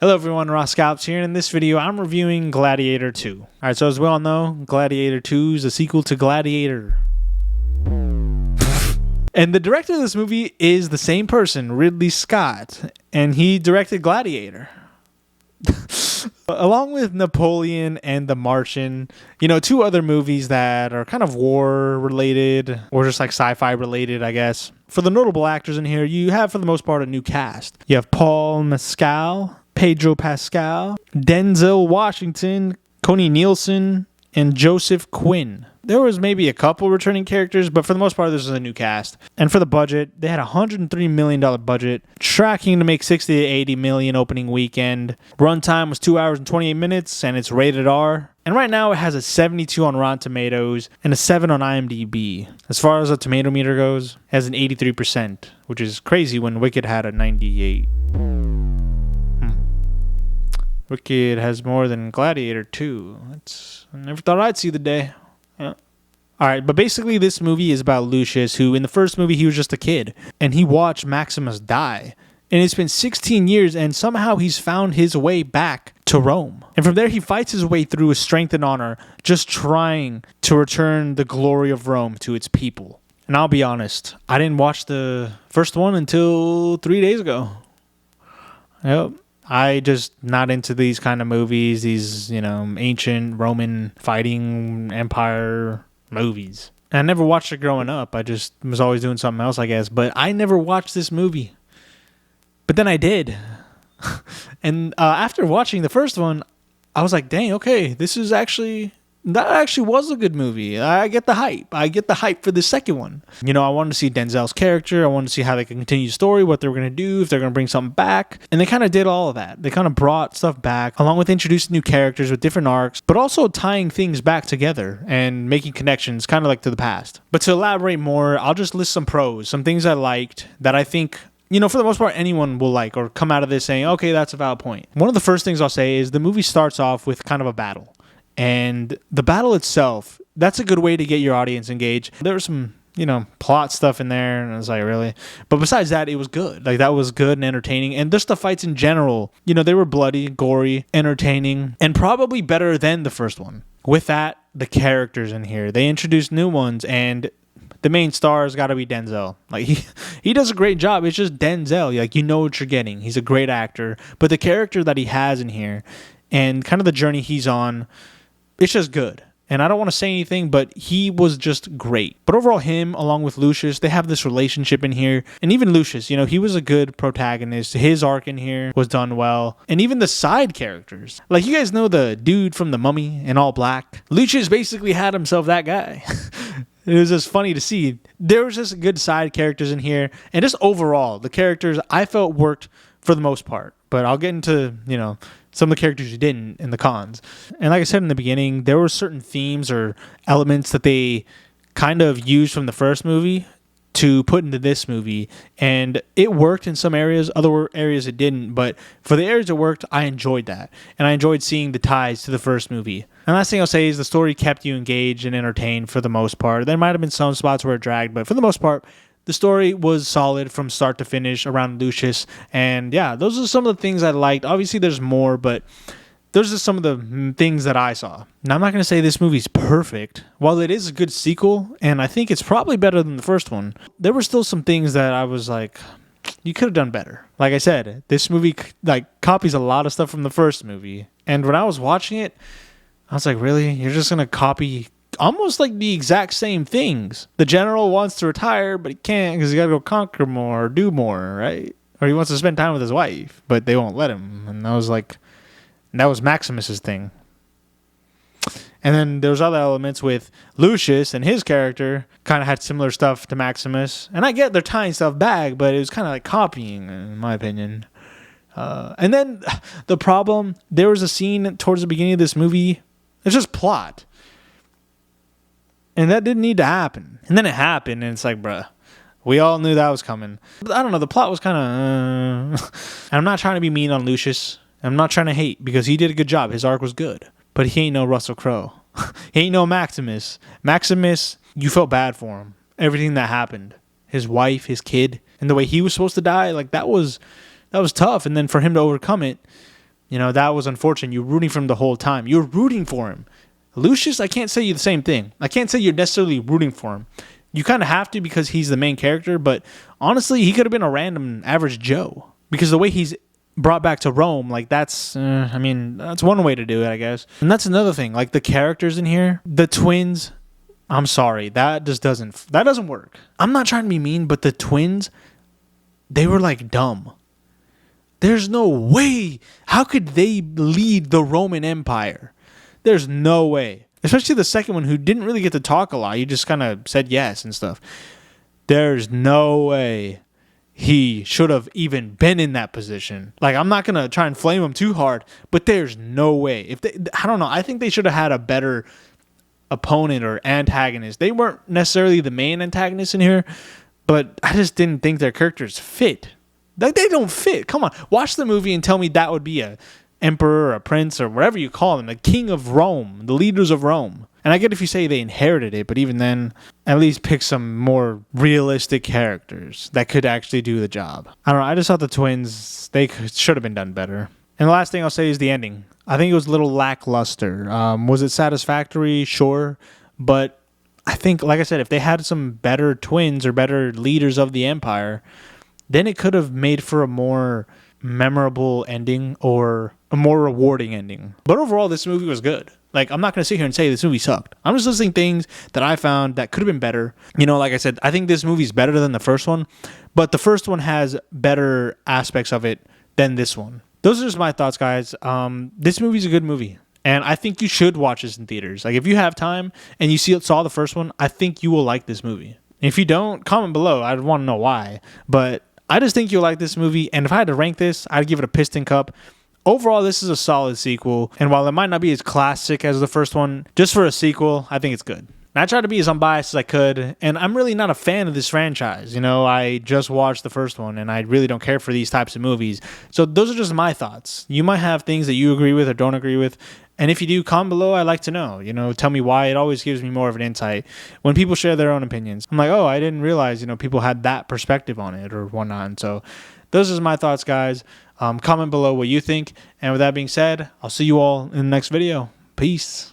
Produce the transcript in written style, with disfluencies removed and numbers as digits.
Hello everyone, Ross Scalps here, and in this video I'm reviewing Gladiator 2. Alright, so as we all know, Gladiator 2 is a sequel to Gladiator. And the director of this movie is the same person, Ridley Scott, and he directed Gladiator. Along with Napoleon and The Martian, two other movies that are kind of war related, or just like sci-fi related, I guess. For the notable actors in here, you have for the most part a new cast. You have Paul Mescal, Pedro Pascal, Denzel Washington, Connie Nielsen, and Joseph Quinn. There was maybe a couple returning characters, but for the most part, this is a new cast. And for the budget, they had a $103 million budget, tracking to make 60 to 80 million opening weekend. Runtime was 2 hours and 28 minutes, and it's rated R. And right now, it has a 72 on Rotten Tomatoes and a 7 on IMDb. As far as the tomato meter goes, it has an 83%, which is crazy when Wicked had a 98. Wicked has more than Gladiator 2. I never thought I'd see the day. Yeah. Alright, but basically this movie is about Lucius, who in the first movie he was just a kid, and he watched Maximus die. And it's been 16 years, and somehow he's found his way back to Rome. And from there he fights his way through with strength and honor, just trying to return the glory of Rome to its people. And I'll be honest, I didn't watch the first one until 3 days ago. Yep. I just not into these kind of movies, these, ancient Roman fighting empire movies. And I never watched it growing up. I just was always doing something else, I guess. But I never watched this movie. But then I did. And after watching the first one, I was like, dang, okay, that actually was a good movie. I get the hype. I get the hype for the second one. I wanted to see Denzel's character. I wanted to see how they can continue the story, what they were going to do, if they're going to bring something back. And they kind of did all of that. They kind of brought stuff back, along with introducing new characters with different arcs, but also tying things back together and making connections kind of like to the past. But to elaborate more, I'll just list some pros, some things I liked that I think for the most part, anyone will like or come out of this saying, okay, that's a valid point. One of the first things I'll say is the movie starts off with kind of a battle. And the battle itself, that's a good way to get your audience engaged. There was some, plot stuff in there, and I was like, really? But besides that, it was good. Like, that was good and entertaining. And just the fights in general, they were bloody, gory, entertaining, and probably better than the first one. With that, the characters in here, they introduced new ones, and the main star has got to be Denzel. Like, he does a great job. It's just Denzel. Like, you know what you're getting. He's a great actor. But the character that he has in here and kind of the journey he's on, it's just good. And I don't want to say anything, but he was just great. But overall, him, along with Lucius, they have this relationship in here. And even Lucius, he was a good protagonist. His arc in here was done well. And even the side characters. Like, you guys know the dude from The Mummy in all black? Lucius basically had himself that guy. It was just funny to see. There was just good side characters in here. And just overall, the characters I felt worked for the most part. But I'll get into, some of the characters who didn't in the cons. And like I said in the beginning, there were certain themes or elements that they kind of used from the first movie to put into this movie. And it worked in some areas, other areas it didn't. But for the areas it worked, I enjoyed that. And I enjoyed seeing the ties to the first movie. And last thing I'll say is the story kept you engaged and entertained for the most part. There might have been some spots where it dragged, but for the most part, the story was solid from start to finish around Lucius. And yeah, those are some of the things I liked. Obviously, there's more, but those are some of the things that I saw. Now, I'm not going to say this movie's perfect. While it is a good sequel, and I think it's probably better than the first one, there were still some things that I was like, you could have done better. Like I said, this movie copies a lot of stuff from the first movie. And when I was watching it, I was like, really? You're just going to copy almost like the exact same things. The general wants to retire, but he can't because he got to go conquer more or do more, right? Or he wants to spend time with his wife, but they won't let him. And I was like, that was Maximus's thing. And then there was other elements with Lucius, and his character kind of had similar stuff to Maximus. And I get they're tying stuff back, but it was kind of like copying, in my opinion. And then the problem, there was a scene towards the beginning of this movie. It's just plot. And that didn't need to happen. And then it happened, and it's like, bruh, we all knew that was coming. I don't know, the plot was kind of... I'm not trying to be mean on Lucius. I'm not trying to hate, because he did a good job. His arc was good. But he ain't no Russell Crowe. He ain't no Maximus. Maximus, you felt bad for him. Everything that happened. His wife, his kid, and the way he was supposed to die, like, that was tough. And then for him to overcome it, You know, that was unfortunate. You're rooting for him the whole time. You're rooting for him. Lucius, I can't say you the same thing. I can't say you're necessarily rooting for him. You kind of have to because he's the main character, but honestly, he could have been a random average Joe because the way he's brought back to Rome, like that's one way to do it, I guess. And that's another thing, like the characters in here, the twins, I'm sorry, that doesn't work. I'm not trying to be mean, but the twins, they were like dumb. There's no way. How could they lead the Roman Empire? There's no way. Especially the second one, who didn't really get to talk a lot. He just kind of said yes and stuff. There's no way he should have even been in that position. Like, I'm not going to try and flame him too hard, but there's no way. I don't know. I think they should have had a better opponent or antagonist. They weren't necessarily the main antagonist in here, but I just didn't think their characters fit. Like, they don't fit. Come on. Watch the movie and tell me that would be a emperor or a prince or whatever you call them, the king of Rome, the leaders of Rome. And I get if you say they inherited it, but even then, at least pick some more realistic characters that could actually do the job. I don't know. I just thought the twins, should have been done better. And the last thing I'll say is the ending. I think it was a little lackluster. Was it satisfactory? Sure. But I think, like I said, if they had some better twins or better leaders of the empire, then it could have made for a more memorable ending or a more rewarding ending. But overall, this movie was good. Like, I'm not going to sit here and say this movie sucked. I'm just listing things that I found that could have been better. You know, like I said, I think this movie's better than the first one, but the first one has better aspects of it than this one. Those are just my thoughts, guys. This movie's a good movie, and I think you should watch this in theaters. Like, if you have time and you saw the first one, I think you will like this movie. If you don't, comment below. I'd want to know why. But I just think you'll like this movie, and if I had to rank this, I'd give it a Piston Cup. Overall, this is a solid sequel, and while it might not be as classic as the first one, just for a sequel, I think it's good. And I tried to be as unbiased as I could, and I'm really not a fan of this franchise. You know, I just watched the first one, and I really don't care for these types of movies. So those are just my thoughts. You might have things that you agree with or don't agree with, and if you do, comment below. I'd like to know. You know, tell me why. It always gives me more of an insight when people share their own opinions. I'm like, oh, I didn't realize, people had that perspective on it or whatnot. And so those are my thoughts, guys. Comment below what you think. And with that being said, I'll see you all in the next video. Peace.